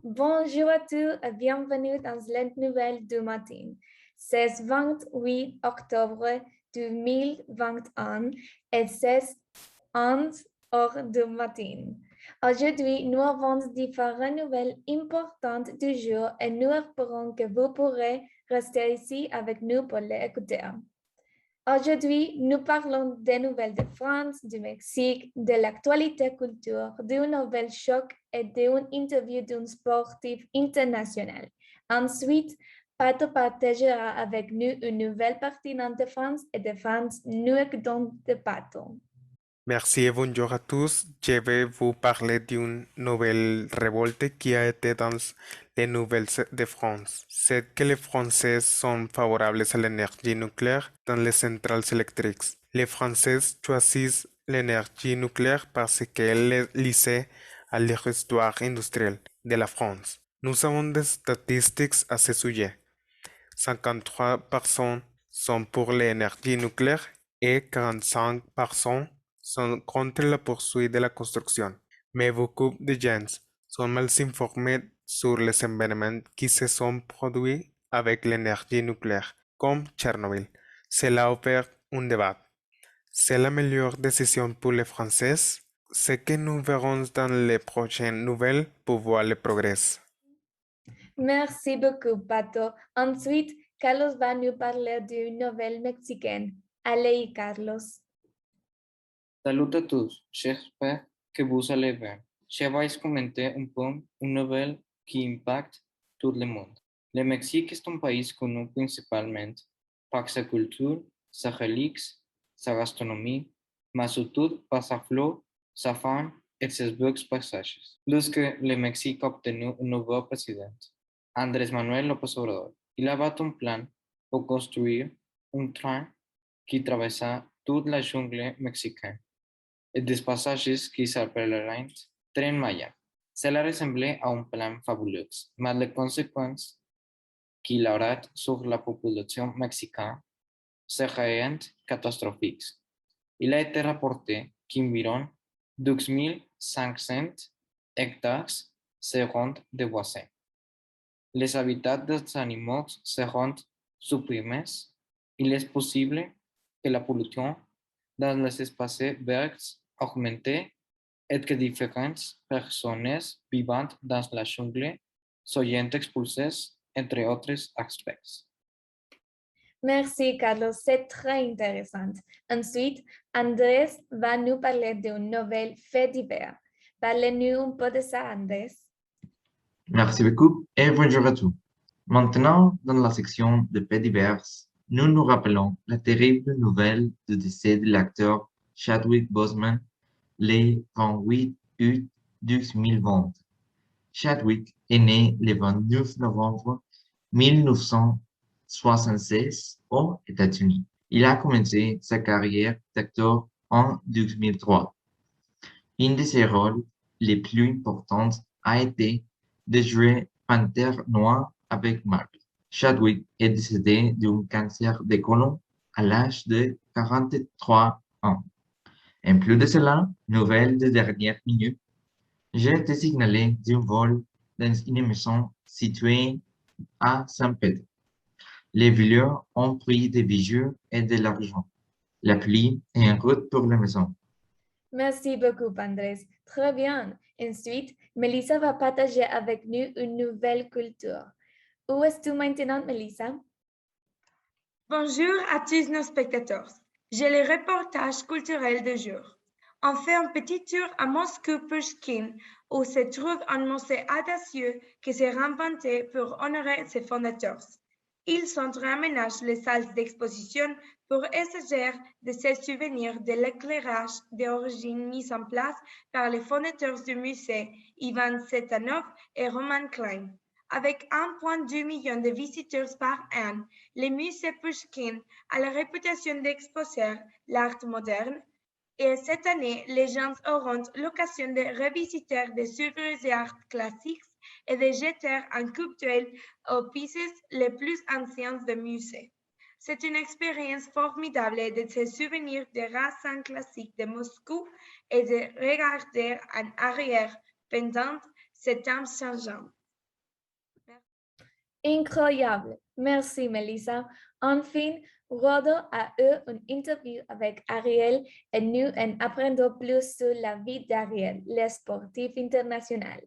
Bonjour à tous et bienvenue dans la nouvelle du matin. C'est 28 octobre 2021 et c'est 11 heures du matin. Aujourd'hui, nous avons différentes nouvelles importantes du jour et nous espérons que vous pourrez rester ici avec nous pour les écouter. Aujourd'hui, nous parlons des nouvelles de France, du Mexique, de l'actualité culture, d'un nouvel choc et d'une interview d'un sportif international. Ensuite, Pato partagera avec nous une nouvelle pertinente de France et de France, nous écoutons de Pato. Merci et bonjour à tous. Je vais vous parler d'une nouvelle révolte qui a été dans les nouvelles de France. C'est que les Français sont favorables à l'énergie nucléaire dans les centrales électriques. Les Français choisissent l'énergie nucléaire parce qu'elle est liée à leur histoire industrielle de la France. Nous avons des statistiques à ce sujet. 53% sont pour l'énergie nucléaire et 45% sont contre la poursuite de la construction. Mais beaucoup de gens sont mal informés sur les événements qui se sont produits avec l'énergie nucléaire, comme Tchernobyl. Cela a ouvert un débat. C'est la meilleure décision pour les Français? Ce que nous verrons dans les prochaines nouvelles pour voir le progrès. Merci beaucoup, Pato. Ensuite, Carlos va nous parler d'une nouvelle mexicaine. Allez, Carlos. Salut à tous, j'espère que vous allez bien. Je vais commenter un peu une nouvelle qui impacte tout le monde. Le Mexique est un pays connu principalement par sa culture, sa religion, sa gastronomie, mais surtout par sa flore, sa faune et ses beaux paysages. Lorsque le Mexique a obtenu un nouveau président, Andrés Manuel López Obrador, il avait un plan pour construire un train qui traversait toute la jungle mexicaine et des passages qui s'appelleraient Tren Maya. Cela ressemblait à un plan fabuleux, mais les conséquences qu'il aurait sur la population mexicaine seraient catastrophiques. Il a été rapporté qu'environ 2500 hectares seront déboisés. Les habitats des animaux seront supprimés. Il est possible que la pollution dans les espaces verts augmente et que différentes personnes vivant dans la jungle soient expulsées, entre autres aspects. Merci, Carlos. C'est très intéressant. Ensuite, Andrés va nous parler d'une nouvelle fait divers. Parlez-nous un peu de ça, Andrés. Merci beaucoup et bonjour à tous. Maintenant, dans la section de faits divers, nous nous rappelons la terrible nouvelle du décès de l'acteur Chadwick Boseman le 28 août 2020. Chadwick est né le 29 novembre 1976 aux États-Unis. Il a commencé sa carrière d'acteur en 2003. Un de ses rôles les plus importants a été de jouer Panthère Noire avec Marvel. Chadwick est décédé d'un cancer de côlon à l'âge de 43 ans. En plus de cela, nouvelle de dernière minute, j'ai été signalé d'un vol dans une maison située à Saint-Pédre. Les voleurs ont pris des bijoux et de l'argent. La pluie est en route pour la maison. Merci beaucoup, Andrés. Très bien. Ensuite, Melissa va partager avec nous une nouvelle culture. Où es-tu maintenant, Melissa? Bonjour à tous nos spectateurs. J'ai le reportage culturel du jour. On fait un petit tour à Moscou Pushkin, où se trouve un musée audacieux qui s'est réinventé pour honorer ses fondateurs. Ils réaménagent les salles d'exposition pour essayer de se souvenir de l'éclairage d'origine mis en place par les fondateurs du musée, Ivan Setanov et Roman Klein. Avec 1,2 million de visiteurs par an, le musée Pushkin a la réputation d'exposer l'art moderne et cette année, les gens auront l'occasion de revisiter des œuvres d'art classiques et de jeter un coup d'œil aux pièces les plus anciennes du musée. C'est une expérience formidable de se souvenir des racines classiques de Moscou et de regarder en arrière pendant ces temps changeants. Incroyable. Merci, Melissa. Enfin, Rodo a eu une interview avec Ariel et nous en apprendons plus sur la vie d'Ariel, le sportif international.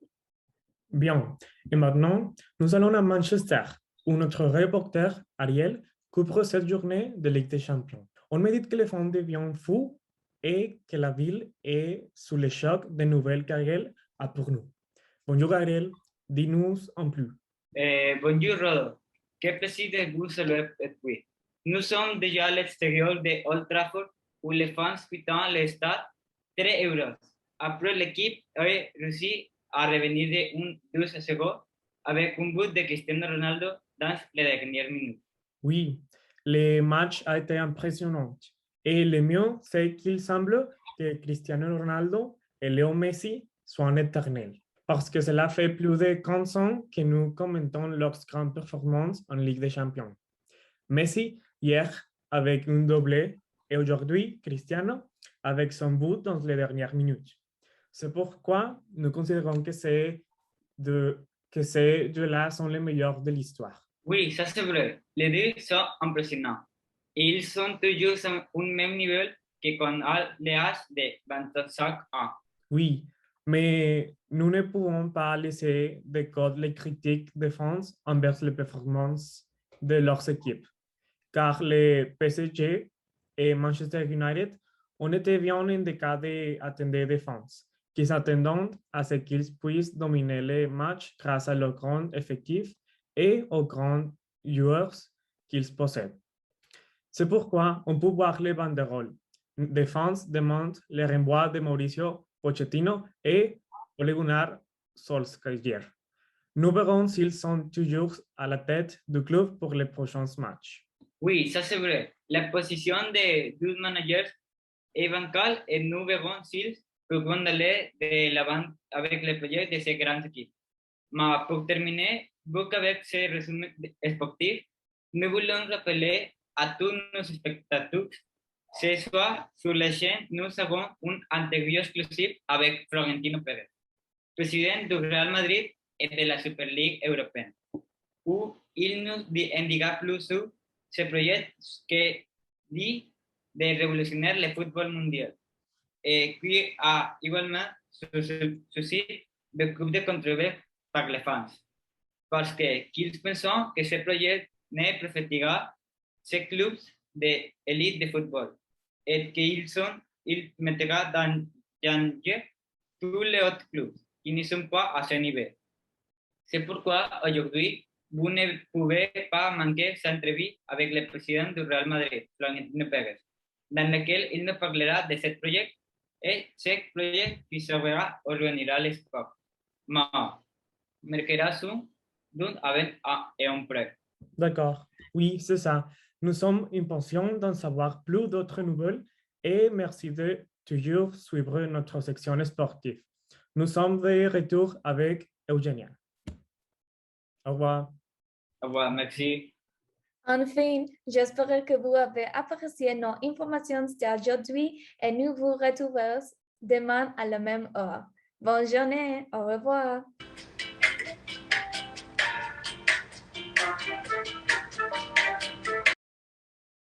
Bien, et maintenant, nous allons à Manchester, où notre reporter, Ariel, couvre cette journée de Ligue des Champions. On me dit que les fans deviennent fous et que la ville est sous le choc des nouvelles qu'Ariel a pour nous. Bonjour Ariel, dis-nous en plus. Bonjour Rodo, quel plaisir de vous saluer depuis. Nous sommes déjà à l'extérieur de Old Trafford où les fans quittent le stade très heureux. Après l'équipe a réussi à revenir de 12-0 avec un but de Cristiano Ronaldo dans les dernières minutes. Oui, le match a été impressionnant. Et le mieux, c'est qu'il semble que Cristiano Ronaldo et Léo Messi soient éternels. Parce que cela fait plus de 15 ans que nous commentons leurs grandes performances en Ligue des Champions. Messi, hier, avec un doublé, et aujourd'hui, Cristiano, avec son but dans les dernières minutes. C'est pourquoi nous considérons que ces deux-là sont les meilleurs de l'histoire. Oui, ça c'est vrai. Les deux sont impressionnants. Et ils sont toujours au même niveau que quand l'âge de 25 ans. Oui, mais nous ne pouvons pas laisser de côté les critiques des fans envers les performances de leurs équipes, car les PSG et Manchester United ont été bien indicés d'atteindre des fans, qui s'attendent à ce qu'ils puissent dominer les matchs grâce à leur grand effectif et aux grands joueurs qu'ils possèdent. C'est pourquoi on peut voir les banderoles. Les fans demandent le renvoi de Mauricio Pochettino et Ole Gunnar Solskjaer. Nous verrons s'ils sont toujours à la tête du club pour les prochains matchs. Oui, ça c'est vrai. La position des deux managers est bancale et nous verrons s'ils pourront aller de l'avant avec les projets de ces grandes équipes. Mais pour terminer, avec ces résumés sportifs, nous voulons rappeler à tous nos spectateurs ce soir sur la chaîne, nous avons une interview exclusive avec Florentino Pérez, président du Real Madrid et de la Super League européenne, où il nous indiquera plus sur ce projet qui dit de révolutionner le football mondial et qui a également suscité beaucoup de controverses par les fans, parce qu'ils pensent que ce projet ne profitera ces clubs d'élite de football et qu'il mettra dans danger tous les autres clubs qui ne sont pas à ce niveau. C'est pourquoi aujourd'hui, vous ne pouvez pas manquer cette entrevue avec le président du Real Madrid, Florentino Pérez, dans laquelle il nous parlera de ce projet et ce projet qui sauvera ou ruinera le sport. Mais marquera d'un avec un prêt. D'accord, oui, c'est ça. Nous sommes impatients d'en savoir plus d'autres nouvelles et merci de toujours suivre notre section sportive. Nous sommes de retour avec Eugenia. Au revoir. Au revoir, merci. Enfin, j'espère que vous avez apprécié nos informations d'aujourd'hui et nous vous retrouvons demain à la même heure. Bonne journée, au revoir.